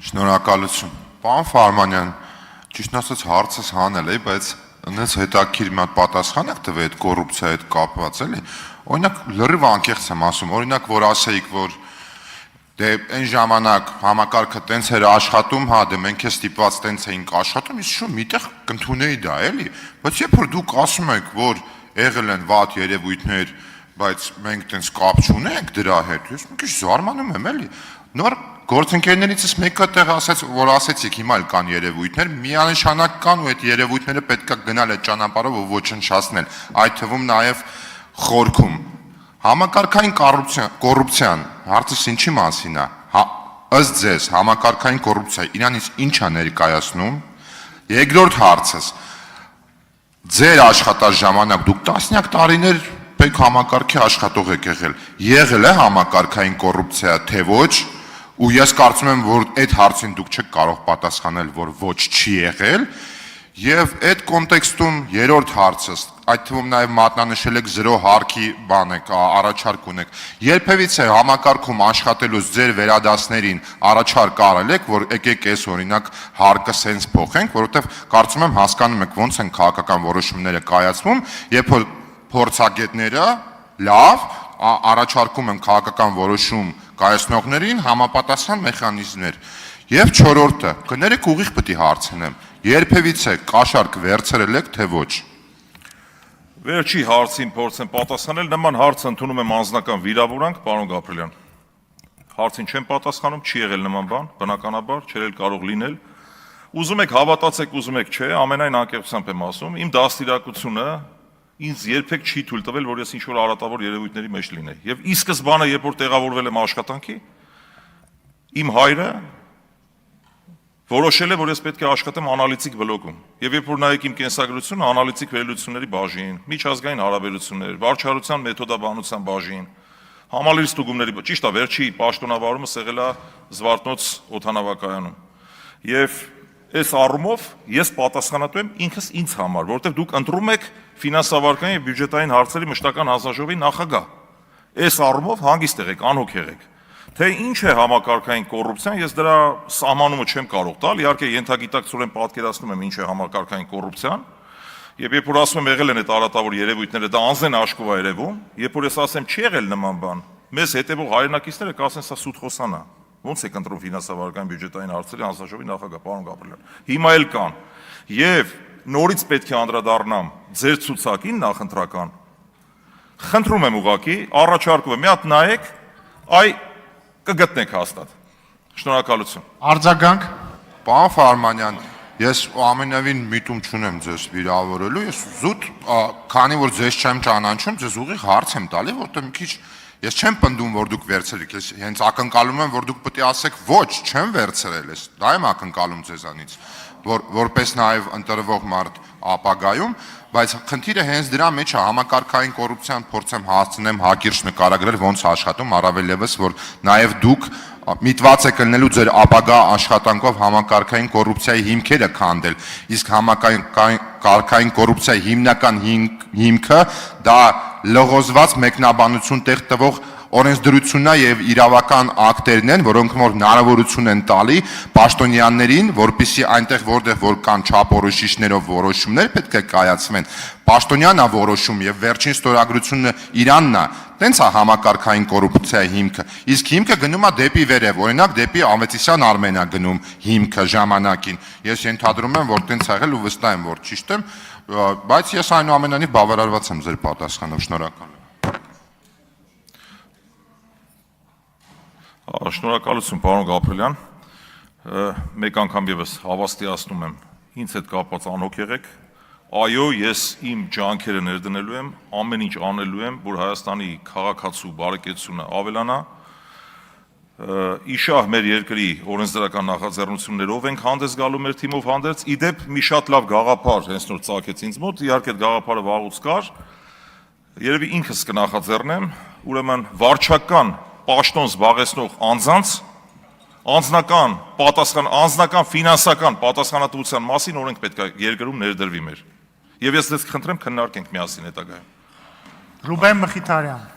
Շնորհակալություն։ Պարոն Ֆարմանյան, ճիշտ ասած հարցս հանել է, բայց այնպես հետաքրքիր մի հատ պատասխան եք տվել այդ կոռուպցիայի հետ կապված, էլի։ Օրինակ լրիվ անկեղծ եմ ասում, օրինակ որ ասեիք, որ դե այն ժամանակ համակարգը տենց էր աշխատում, հա, դե մենք է ստիպված տենց էինք աշխատում, իսկ շո միտեղ կընդունեի դա, էլի։ Բայց երբ որ դուք ասում եք, որ եղել են վատ երևույթներ, բայց մենք տենց կապ չունենք դրա հետ, ես մի քիչ զարմանում եմ, էլի։ Նոր գործընկերներիցս մեկը տեղ ասաց, որ ասեցիք հիմա էլ կան երևույթներ, միանշանակ կան ու այդ երևույթները պետք է գնալ այդ ճանապարհով ու ոչնչացնել, այդ թվում նաև խորքում։ Համակարգային կոռուպցիան, հարցս ինչի մասին է, ըստ ձեզ համակարգային կոռուպցիա իրանից ինչ է ներկայացնում։ Երկրորդ հարցս, ձեր աշխատաժամանակ դուք տասնյակ տարիներ պետք համակարգի աշխատող եք եղել է համակարգային կոռուպցիա, թե ոչ, ու ես կարծում եմ, որ այդ հարցին դուք չեք կարող պատասխանել, որ ոչ չի եղել, եւ այդ կոնտեքստում երրորդ հարցս, այդ թվում նաև մատնանշել եք 0 հարկի բան եք, առաջարկ ունեք, երբևիցե համակարգում աշխատելուց ձեր վերադասներին առաջարկ արել եք, որ եկեք այս օրինակ հարկը սենց փոխենք, որովհետեւ կարծում եմ հասկանում եք ոնց են քաղաքական որոշումները կայացվում, երբ որ փորձագետները լավ առաջարկում են քաղաքական որոշում կայացնողներին համապատասխան մեխանիզմներ։ Եվ չորրորդը, կներեք ուղիղ պետք է հարցնեմ, երբևիցե կաշառք վերցրել եք, թե ոչ։ Վերջի հարցին փորձեմ պատասխանել, նման հարց ընդունում եմ անձնական վիրավորանք, պարոն Գաբրելյան։ Հարցին չեմ պատասխանում, չի եղել նման բան, բնականաբար, չէր էլ կարող լինել։ Ուզում եք հավատացեք, ուզում եք չէ, ամենայն անկեղծությամբ եմ ասում, իմ դաստիարակությունը ինձ երբեք չի թույլ տվել, որ ես ինչ-որ արատավոր երևույթների մեջ լինեի։ Եվ ի սկզբանե, երբ որ տեղավորվել եմ աշխատանքի, իմ հայրը որոշել է, որ ես պետք է աշխատեմ անալիտիկ բլոկում։ Եվ երբ որ նայեք իմ կենսագրությունը, անալիտիկ վերլուծությունների բաժին, միջազգային հարաբերություններ, վարչարության մեթոդաբանության բաժին, համալիրի ստուգումների, ճիշտ է, վերջի պաշտոնավարումս եղել է Զվարթնոց օդանավակայանում։ Եվ այս առումով ես պատասխանատու եմ ինքս ինձ համար, որովհետև դուք ընտրում եք ֆինանսավարկային եւ բյուջետային հարցերի մշտական հանձնաժողովի նախագահ։ Այս առումով հանգիստ եղեք, անհոգ եղեք։ Թե ինչ է համակարգային կոռուպցիան, ես դրա սահմանումը չեմ կարող տալ, իհարկե ենթագիտակցորեն պատկերացնում եմ ինչ է համակարգային կոռուպցիան, եւ երբ որ ասում եմ եղել են այդ արատավոր երևույթները, դա անձեն աշկով է երևում, երբ որ ես ասեմ չի եղել նման բան, մեզ հետեւող հայրենակիցները կասեն սա սուտ խոսան է։ Ոնց է կընտրում ֆինանսավարկային բյուջետային հարցերի հանձնաժողովի նախագահ, պարոն Գաբրելյան։ Հիմա էլ կան։ Եվ նորից պետք է անդրադառնամ ձեր ցուցակին նախընտրական։ Խնդրում եմ ուղղակի, առաջարկում եմ, մի հատ նայեք, այ կգտնեք հաստատ։ Շնորհակալություն։ Արձագանք։ Պարոն Ֆարմանյան, ես ամենևին միտում չունեմ ձեզ վիրավորելու, ես զուտ, քանի որ ձեզ չեմ ճանաչում, ձեզ ուղիղ հարց եմ տալի, որտեղ մի քիչ ես չեմ պնդում, որ դուք վերցրեք, ես հենց ակնկալում եմ, որ դուք պետք է ասեք ոչ, չեմ վերցրել ես, դա եմ ակնկալում ձեզանից, որպես նաև ընտրվող մարդ ապագայում, բայց խնդիրը հենց դրա մեջ է, համակարգային կոռուպցիան փորձեմ հասցնեմ հակիրճ նկարագրել ոնց աշխատում, առավել ևս, որ նաև դուք միտված եք լինելու ձեր ապագա աշխատանքով համակարգային կոռուպցիայի հիմքերը քանդել, իսկ համակարգային կոռուպցիայի հիմնական հիմքը դա լղոզված մեկնաբանություն տեղ տվող օրենսդրությունն է եւ իրավական ակտերն են, որոնք որ հնարավորություն են տալի պաշտոնյաներին, որպիսի այնտեղ որտեղ որ կան չափորոշիչներով որոշումներ պետք է կայացվեն, պաշտոնյանն է որոշում եւ վերջին ստորագրությունը իրանն է, տենց է համակարգային կոռուպցիայի հիմքը, իսկ հիմքը գնում է դեպի վերև, օրինակ դեպի Ավետիսյան Արմենա գնում հիմքը ժամանակին, ես ենթադրում եմ, որ տենց ա եղել ու վստահ եմ, որ ճիշտ եմ, բայց ես այնուամենայնիվ բավարարված եմ ձեր պատասխանով, շնորհակալ եմ։ Շնորհակալություն, պարոն Գաբրելյան, մեկ անգամ եւս հավաստիացնում եմ, ինձ հետ կապված անհոգ եղեք, այո, ես իմ ջանքերը ներդնելու եմ, ամեն ինչ անելու եմ, որ Հայաստանի քաղաքացու բարեկեցությունը ավելանա, իշահ մեր երկրի օրենսդրական նախաձեռնություններով ենք հանդես գալու մեր թիմով հանդերձ, իդեպ մի շատ լավ գաղափար հենց նոր ծագեց ինձ մոտ, իհարկե այդ գաղափարը վաղուց կար, երևի ինքս կնախաձեռնեմ, ուրեմն վարչական պաշտոն զբաղեցնող անձանց անձնական ֆինանսական պատասխանատվության մասին օրենք պետք է երկրում ներդրվի մեր։ Եվ ես ձեզ կխնդրեմ քննարկենք միասին հետագայում։ Ռուբեն Մխիթարյան։